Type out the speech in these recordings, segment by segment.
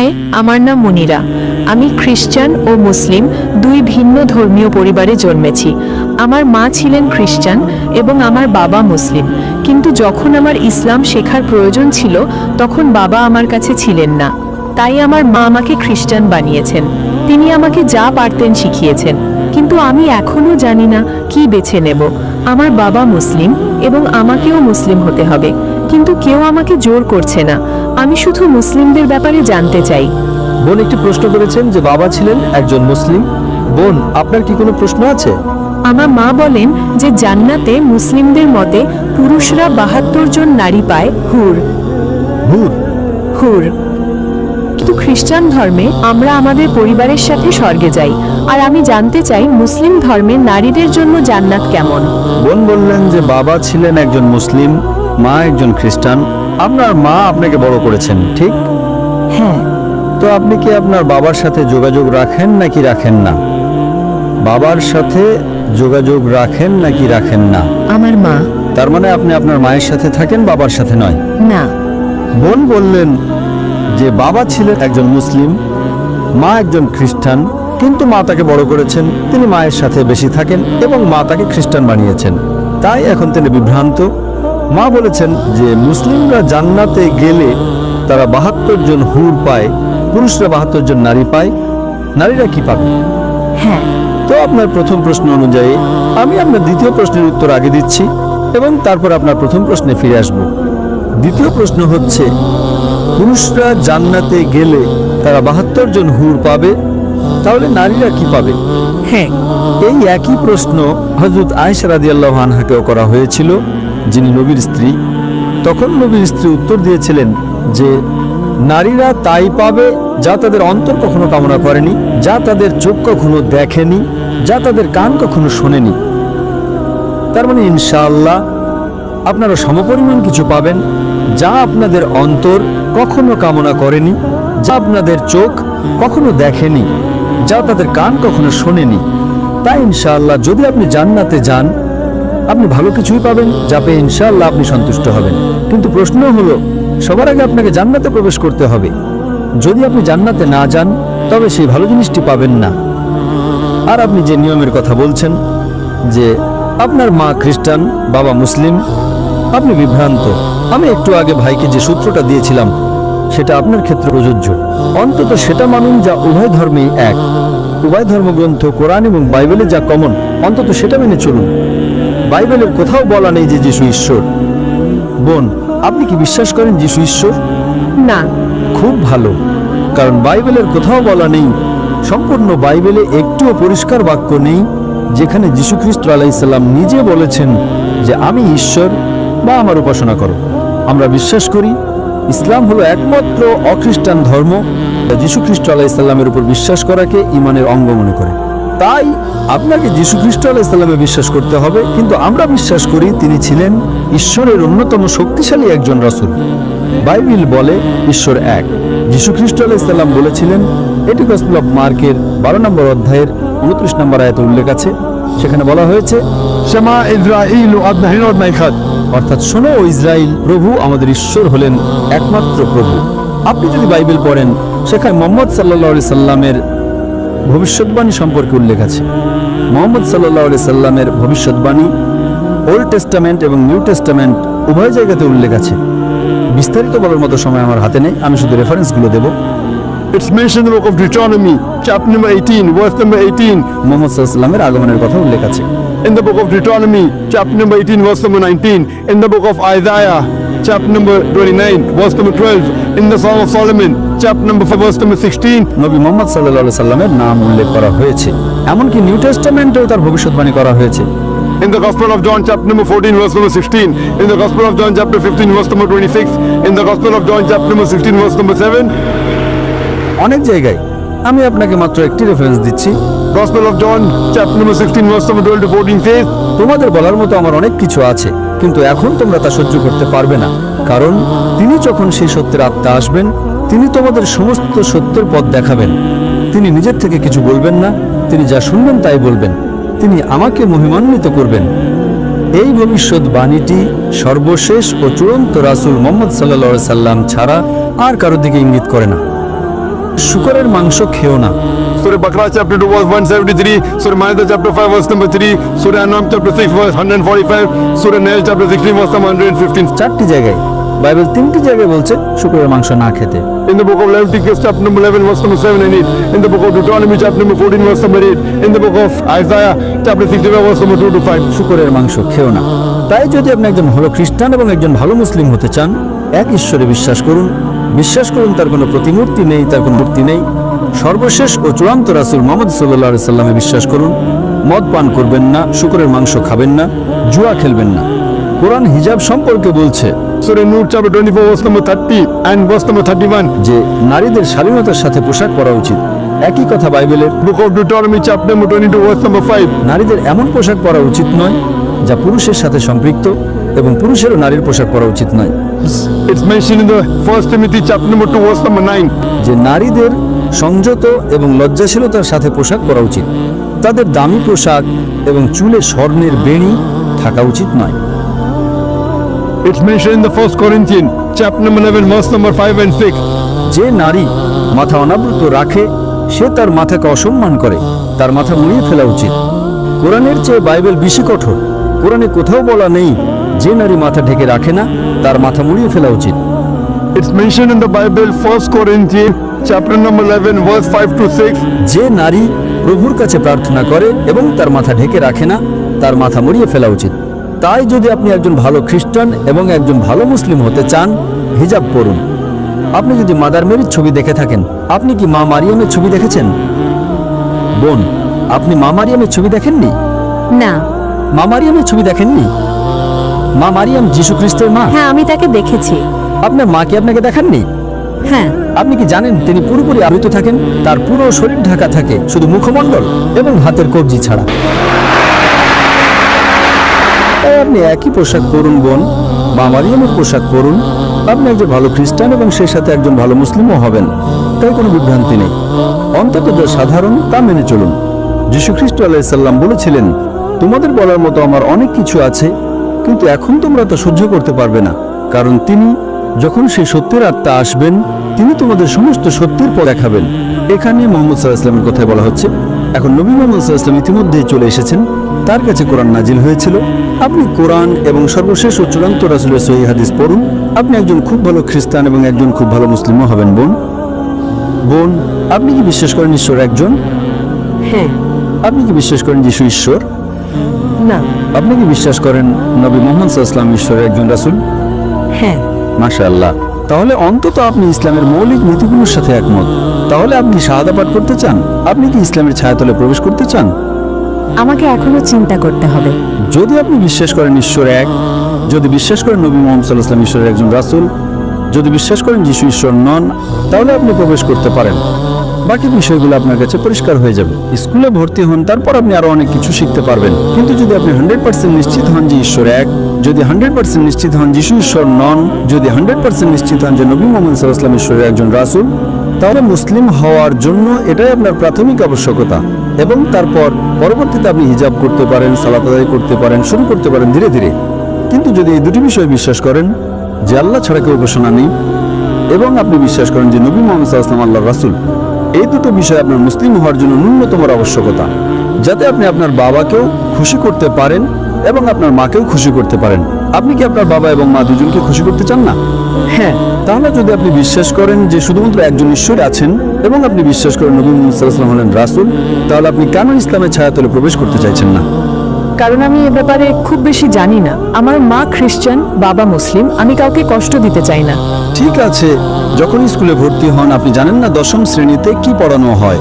High, আমার নাম মুনিরা। আমি খ্রিস্টান ও মুসলিম দুই ভিন্ন ধর্মীয় পরিবারে জন্মেছি। আমার মা ছিলেন খ্রিস্টান এবং আমার বাবা মুসলিম, কিন্তু যখন আমার ইসলাম শেখার প্রয়োজন ছিল তখন বাবা আমার কাছে ছিলেন না। তাই আমার মা আমাকে খ্রিস্টান বানিয়েছেন। তিনি আমাকে যা পারতেন শিখিয়েছেন, কিন্তু আমি এখনও জানি না কি বেছে নেব। আমার বাবা মুসলিম এবং আমাকেও মুসলিম হতে হবে, কিন্তু কেউ আমাকে জোর করছে না। আমি শুধু মুসলিমদের ব্যাপারে জানতে চাই। বোন একটি প্রশ্ন করেছেন যে বাবা ছিলেন একজন মুসলিম। বোন, আপনার কি কোনো প্রশ্ন আছে? আমার মা বলেন যে জান্নাতে মুসলিমদের মতে পুরুষরা ৭২ জন নারী পায়, হুর হুর হুর কিন্তু খ্রিস্টান ধর্মে আমরা আমাদের পরিবারের সাথে স্বর্গে যাই। আর আমি জানতে চাই মুসলিম ধর্মে নারীদের জন্য জান্নাত কেমন। বোন বললেন যে বাবা ছিলেন একজন মুসলিম, মা একজন খ্রিস্টান। আপনার মা আপনাকে বড় করেছেন, ঠিক? হ্যাঁ। তো আপনি কি আপনার বাবার সাথে যোগাযোগ রাখেন নাকি রাখেন না? বাবার সাথে যোগাযোগ রাখেন নাকি রাখেন না? আমার মা। তার মানে আপনি আপনার মায়ের সাথে থাকেন, বাবার সাথে নয়? না। বোন বললেন যে বাবা ছিলেন একজন মুসলিম, মা একজন খ্রিস্টান, কিন্তু মা তাকে বড় করেছেন, তিনি মায়ের সাথে বেশি থাকেন এবং মা তাকে খ্রিস্টান বানিয়েছেন। তাই এখন তিনি বিভ্রান্ত। মা বলেছেন যে মুসলিমরা জান্নাতে গেলে তারা ৭২ জন হুর পায়, পুরুষরা ৭২ জন নারী পায়। নারীরা কি পাবে? হ্যাঁ। তো আপনার প্রথম প্রশ্ন অনুযায়ী আমি আপনার দ্বিতীয় প্রশ্নের উত্তর আগে দিচ্ছি এবং তারপর আপনার প্রথম প্রশ্নে ফিরে আসব। দ্বিতীয় প্রশ্ন হচ্ছে, পুরুষরা জান্নাতে গেলে তারা ৭২ জন হুর পাবে, তাহলে নারীরা কি পাবে? হ্যাঁ। এই একই প্রশ্ন হযরত আয়েশা রাদিয়াল্লাহু আনহাকেও করা হয়েছিল, যিনি নবীর স্ত্রী। তখন নবীর স্ত্রী উত্তর দিয়েছিলেন যে নারীরা তাই পাবে যা তাদের অন্তর কখনো কামনা করেনি, যা তাদের চোখ কখনো দেখেনি, যা তাদের কান কখনো শোনেনি। তার মানে ইনশাআল্লাহ আপনারা সমপরিমাণ কিছু পাবেন যা আপনাদের অন্তর কখনো কামনা করেনি, যা আপনাদের চোখ কখনো দেখেনি, যা তাদের কান কখনো শোনেনি। তাই ইনশাআল্লাহ যদি আপনি জান্নাতে যান, আপনি ভালো কিছুই পাবেন, যা পেয়ে ইনশাআল্লাহ আপনি সন্তুষ্ট হবেন। কিন্তু প্রশ্ন হলো, সবার আগে আপনাকে জান্নাতে প্রবেশ করতে হবে। যদি আপনি জান্নাতে না যান, তবে সেই ভালো জিনিসটি পাবেন না। আর আপনি যে নিয়মের কথা বলছেন যে আপনার মা খ্রিস্টান, বাবা মুসলিম, আপনি বিভ্রান্ত। আমি একটু আগে ভাইকে যে সূত্রটা দিয়েছিলাম সেটা আপনার ক্ষেত্রে প্রযোজ্য। অন্তত সেটা মানুন যা উভয় ধর্মেই এক। উভয় ধর্মগ্রন্থ কোরআন এবং বাইবেলে যা কমন, অন্তত সেটা মেনে চলুন। বাইবেলের কোথাও বলা নেই যে যিশু ঈশ্বর। বোন, আপনি কি বিশ্বাস করেন যিশু ঈশ্বর? না। খুব ভালো, কারণ বাইবেলের কোথাও বলা নেই, সম্পূর্ণ বাইবেলে একটুও পরিষ্কার বাক্য নেই যেখানে যীশু খ্রিস্ট আলাইহিস সালাম নিজে বলেছেন যে আমি ঈশ্বর বা আমার উপাসনা করো। আমরা বিশ্বাস করি ইসলাম হলো একমাত্র অখ্রিস্টান ধর্ম যা যীশু খ্রিস্ট আলাইহিস সালামের উপর বিশ্বাস করাকে ঈমানের অঙ্গ মনে করে। তাই আপনাকে যীশু খ্রিস্ট আলাইহিস সালামে বিশ্বাস করতে হবে, কিন্তু আমরা বিশ্বাস করি তিনি ছিলেন ঈশ্বরের অন্যতম শক্তিশালী একজন রাসূল। বাইবেল বলে ঈশ্বর এক। যীশু খ্রিস্ট আলাইহিস সালাম বলেছিলেন, এটি গসপেল অফ মার্কের 12 নম্বর অধ্যায়ের 29 নম্বর আয়াতে উল্লেখ আছে। সেখানে বলা হয়েছে, শামা ইসরাঈল আদনাহিন আদনাইখাদ, অর্থাৎ শোনো ও ইসরাইল, প্রভু আমাদের ঈশ্বর হলেন একমাত্র প্রভু। আপনি যদি বাইবেল পড়েন, সেখানে মুহাম্মদ সাল্লাল্লাহু আলাইহি সাল্লামের ভবিষ্যৎবাণী সম্পর্কে উল্লেখ আছে। মুহাম্মদ সাল্লাল্লাহু আলাইহি সাল্লামের ভবিষ্যৎবাণী ওল্ড টেস্টামেন্ট এবং নিউ টেস্টামেন্ট উভয় জায়গাতে উল্লেখ আছে। বিস্তারিত বলার মতো সময় আমার হাতে নেই, আমি শুধু রেফারেন্সগুলো দেব। It's mentioned in the book of Deuteronomy, chapter number 18, verse number 18. Muhammad সাল্লাল্লাহু আলাইহি সাল্লামের আগমনের কথা উল্লেখ আছে। In the book of Deuteronomy, chapter number 18, verse number 19. In the book of Isaiah, chapter number 29, verse number 12. In the Song of Solomon, chapter number 4, verse number 16. নবী মুহাম্মদ সাল্লাল্লাহু আলাইহি সাল্লামের নাম উল্লেখ করা হয়েছে। এমনকি নিউ টেস্টামেন্টেও তার ভবিষ্যৎবাণী করা হয়েছে। In the Gospel of John, chapter number 14, verse number 16. In the Gospel of John, chapter 15, verse number 26. In the Gospel of John, chapter number 16, verse number 7. অনেক জায়গায় আমি আপনাকে মাত্র একটি রেফারেন্স দিচ্ছি। Gospel of John, chapter number 16, verse number 12 to 14 says, তোমাদের বলার মতো আমার অনেক কিছু আছে, কিন্তু এখন তোমরা তা সহ্য করতে পারবে না, কারণ তিনি যখন সেই সত্যের আত্মা আসবেন, তিনি তোমাদের সমস্ত সত্যের পথ দেখাবেন। তিনি নিজের থেকে কিছু বলবেন না, তিনি যা শুনবেন তাই বলবেন। তিনি আমাকে মহিমান্বিত করবেন। এই ভবিষ্যৎবাণীটি সর্বশেষ ও চূড়ান্ত রাসূল মুহাম্মদ সাল্লাল্লাহু আলাইহি সাল্লাম ছাড়া আর কারোর দিকে ইঙ্গিত করে না। শূকরের মাংস খেও না। Surah Baqarah chapter 2 verse 173, Surah Ma'idah chapter 5 verse number 3, Surah An'am chapter 6 verse 145, Surah Nahl chapter 16 verse number 115. 4টি জায়গায়, বাইবেল 3টি জায়গায় বলছে শূকরের মাংস না খেতে। In the book of Leviticus chapter number 11 verse number 7 and 8, in the book of Deuteronomy chapter number 14 verse number 8, in the book of Isaiah chapter 65 verse number 2 to 5. শূকরের মাংস খেও না। তাই যদি আপনি একজন ভালো খ্রিস্টান এবং একজন ভালো মুসলিম হতে চান, এক ঈশ্বরে বিশ্বাস করুন, তার কোনো প্রতিমূর্তি নেই, তার কোনো মূর্তি নেই, সর্বশেষ ও চূড়ান্ত রাসূল মুহাম্মদ সাল্লাল্লাহু আলাইহি সাল্লামে বিশ্বাস করুন, মদ পান করবেন না, শূকরের মাংস খাবেন না, জুয়া খেলবেন না। কোরআন হিজাব সম্পর্কে বলছে Surah Nur chapter 24 verse number 30 and verse number 31. যে নারীদের শালীনতার সাথে পোশাক পরা উচিত। একই কথা বাইবেলের Book of Deuteronomy chapter number 22 verse number 5. নারীদের এমন পোশাক পরা উচিত নয় যা পুরুষের সাথে সম্পৃক্ত, এবং পুরুষেরও নারীর পোশাক পরা উচিত নয়। It's mentioned in the 1 Timothy chapter number 2 verse number 9. যে নারীদের সংযত এবং লজ্জাশীলতার সাথে পোশাক পরা উচিত, তাদের দামি পোশাক এবং চুলে স্বর্ণের বেণী থাকা উচিত নয়। It's mentioned in the 1 Corinthians chapter number 11 verse number 5 and 6. যে নারী মাথা অনাবৃত রাখে সে তার মাথাকে অসম্মান করে, তার মাথা মুড়িয়ে ফেলা উচিত। কোরআনের চেয়ে বাইবেল বেশি কঠোর। কোরআনে কোথাও বলা নেই যে নারী মাথা ঢেকে রাখে না তার মাথা মুড়িয়ে ফেলা উচিত। It's mentioned in the Bible 1 Corinthians chapter number 11 verse 5 to 6. যে নারী প্রভুর কাছে প্রার্থনা করে এবং তার মাথা ঢেকে রাখে না তার মাথা মুড়িয়ে ফেলা উচিত। তাই যদি আপনি একজন ভালো খ্রিস্টান এবং একজন ভালো মুসলিম হতে চান, হিজাব পরুন। আপনি যদি মাদার মেরির ছবি দেখে থাকেন, আপনি কি মা মারিয়ামের ছবি দেখেছেন? বোন, আপনি মা মারিয়ামের ছবি দেখেননি? না। মা মারিয়ামের ছবি দেখেননি? মা মারিয়াম যীশু খ্রিস্টের মা। হ্যাঁ, আমি তাকে দেখেছি। আপনার মা কি আপনাকে দেখাননি? হ্যাঁ। আপনি কি জানেন তিনি পুরোপুরি আবৃত থাকেন? তার পুরো শরীর ঢাকা থাকে, শুধু মুখমণ্ডল এবং হাতের কবজি ছাড়া। তাই আপনি একই পোশাক পরুন বোন, মা মারিয়ামের পোশাক পরুন। আপনি একজন ভালো খ্রিস্টান এবং সেই সাথে একজন ভালো মুসলিমও হবেন। তাই কোনো বিভ্রান্তি নেই। অন্তত যা সাধারণ তা মেনে চলুন। যীশু খ্রিস্ট আলাইহিস সালাম বলেছিলেন, তোমাদের বলার মতো আমার অনেক কিছু আছে, কিন্তু এখন তোমরা তা সহ্য করতে পারবে না, কারণ তিনি যখন সেই সত্যের আত্মা আসবেন তিনি তোমাদের সমস্ত সত্যের পথ দেখাবেন। এখানে মুহাম্মদ সাল্লাল্লাহু আলাইহি ওয়াসাল্লামের কথাই বলা হচ্ছে। এখন নবী মুহাম্মদ সাল্লাল্লাহু আলাইহি ওয়াসাল্লাম ইতিমধ্যেই চলে এসেছেন, তার কাছে কোরআন নাজিল হয়েছিল। আপনি কোরআন এবং সর্বশেষ ও চূড়ান্ত রাসূলের সহিহ হাদিস পড়ুন। আপনি একজন খুব ভালো খ্রিস্টান এবং একজন খুব ভালো মুসলিমও হবেন। বোন, আপনি কি বিশ্বাস করেন ঈশ্বর একজন? হ্যাঁ। আপনি কি বিশ্বাস করেন যিশু ঈশ্বর? না। আপনি কি বিশ্বাস করেন নবী মুহাম্মদ সাল্লাল্লাহু আলাইহি ওয়াসাল্লাম ঈশ্বরের একজন রাসূল? হ্যাঁ। মাশাআল্লাহ। তাহলে অন্তত আপনি ইসলামের মৌলিক নীতিগুলোর সাথে একমত। তাহলে আপনি শাহাদা পাঠ করতে চান? আপনি কি ইসলামের ছায়াতলে প্রবেশ করতে চান? আমাকে এখনো চিন্তা করতে হবে। যদি আপনি বিশ্বাস করেন ঈশ্বর এক, যদি বিশ্বাস করেন নবী মুহাম্মদ সাল্লাল্লাহু আলাইহি ওয়াসাল্লাম ঈশ্বরের একজন রাসূল, যদি বিশ্বাস করেন যিশু ঈশ্বর নন, তাহলে আপনি প্রবেশ করতে পারেন। বাকি বিষয়গুলো আপনার কাছে পরিষ্কার হয়ে যাবে। স্কুলে ভর্তি হন, তারপর আপনি আরো অনেক কিছু শিখতে পারবেন। কিন্তু যদি আপনি 100% নিশ্চিত হন যে ঈশ্বর এক, যদি 100% নিশ্চিত হন যিশু ঈশ্বর নন, যদি 100% নিশ্চিত হন যে নবী মুহাম্মদ সাল্লাল্লাহু আলাইহি ওয়াসাল্লাম ঈশ্বরের একজন রাসূল, তাহলে মুসলিম হওয়ার জন্য এটাই আপনার প্রাথমিক আবশ্যকতা। এবং তারপর পরবর্তীতে আপনি হিজাব করতে পারেন, সালাত আদায় করতে পারেন, শুরু করতে পারেন ধীরে ধীরে। কিন্তু যদি এই দুটি বিষয় বিশ্বাস করেন যে আল্লাহ ছাড়া কেউ উপাসনা নেই, এবং আপনি বিশ্বাস করেন যে নবী মুহাম্মদ সাল্লাল্লাহু আলাইহি ওয়াসাল্লাম আল্লাহর রাসূল, এই দুটো বিষয় আপনার মুসলিম হওয়ার জন্য ন্যূনতম আবশ্যকতা, যাতে আপনি আপনার বাবাকেও খুশি করতে পারেন এবং আপনার মাকেও খুশি করতে পারেন। আপনি কি আপনার বাবা এবং মা দুজনকে খুশি করতে চান না? হ্যাঁ। তাহলে যদি আপনি বিশ্বাস করেন যে শুধুমাত্র একজন ঈশ্বর আছেন এবং আপনি বিশ্বাস করেন নবী মুহাম্মদ সাল্লাল্লাহু আলাইহি ওয়াসাল্লাম হলেন রাসূল, তাহলে আপনি কেন ইসলামের ছায়াতলে প্রবেশ করতে চাইছেন না? কারণ আমি এ ব্যাপারে খুব বেশি জানি না। আমার মা খ্রিস্টান, বাবা মুসলিম, আমি কাউকে কষ্ট দিতে চাই না। ঠিক আছে, যখন স্কুলে ভর্তি হন আপনি জানেন না দশম শ্রেণীতে কি পড়ানো হয়?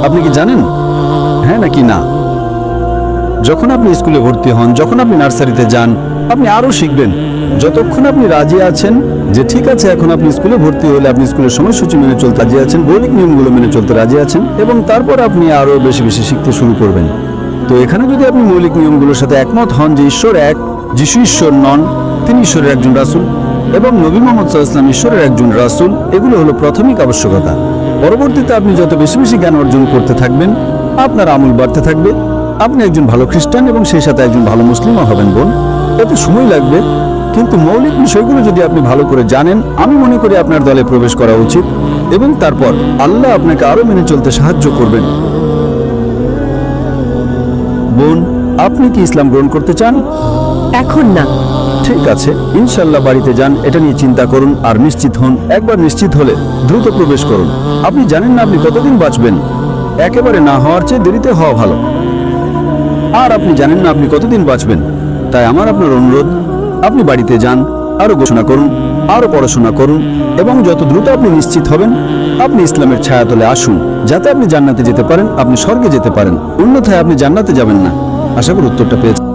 আপনি কি জানেন? হ্যাঁ নাকি না? যখন আপনি স্কুলে ভর্তি হন, যখন আপনি নার্সারিতে যান, আপনি আরো শিখবেন। যতক্ষণ আপনি রাজি আছেন যে ঠিক আছে এখন আপনি স্কুলে ভর্তি হলে আপনি স্কুলের সময়সূচি মেনে চলতে রাজি আছেন, মৌলিক নিয়মগুলো মেনে চলতে রাজি আছেন, এবং তারপর আপনি আরো বেশি বেশি শিখতে শুরু করবেন। তো এখানে যদি আপনি মৌলিক নিয়মগুলোর সাথে একমত হন যে ঈশ্বর এক, যিশু ঈশ্বর নন, তিনি ঈশ্বরের একজন রাসূল, এবং নবী মুহাম্মদ সাল্লাল্লাহু আলাইহি ওয়াসাল্লাম ঈশ্বরের একজন রাসূল, এগুলো হলো প্রাথমিক আবশ্যকতা। পরবর্তীতে আপনি যত বেশি বেশি জ্ঞান অর্জন করতে থাকবেন, আপনার আমল বাড়তে থাকবে, আপনি একজন ভালো খ্রিস্টান এবং সেই সাথে একজন ভালো মুসলিমও হবেন। বোন, এতে সময় লাগবে, কিন্তু মৌলিক বিষয়গুলো যদি আপনি ভালো করে জানেন, আমি মনে করি আপনার দলে প্রবেশ করা উচিত, এবং তারপর আল্লাহ আপনাকে আরো মেনে চলতে সাহায্য করবেন। বোন, আপনি কি ইসলাম গ্রহণ করতে চান? এখন না। ঠিক আছে, ইনশাল্লাহ বাড়িতে যান, এটা নিয়ে চিন্তা করুন আর নিশ্চিত হন। একবার নিশ্চিত হলে দ্রুত প্রবেশ করুন। আপনি জানেন না আপনি কতদিন বাঁচবেন, একেবারে না হওয়ার চেয়ে দেরিতে হওয়া ভালো। আর আপনি জানেন না আপনি কতদিন বাঁচবেন, তাই আমার আপনার অনুরোধ, আপনি বাড়িতে যান, আরো ঘোষণা করুন, আরো পড়াশোনা করুন, এবং যত দ্রুত আপনি নিশ্চিত হবেন আপনি ইসলামের ছায়াতলে আসুন, যাতে আপনি জান্নাতে যেতে পারেন, আপনি স্বর্গে যেতে পারেন। অন্যথায় আপনি জান্নাতে যাবেন না। আশা করি উত্তরটা পেয়েছেন।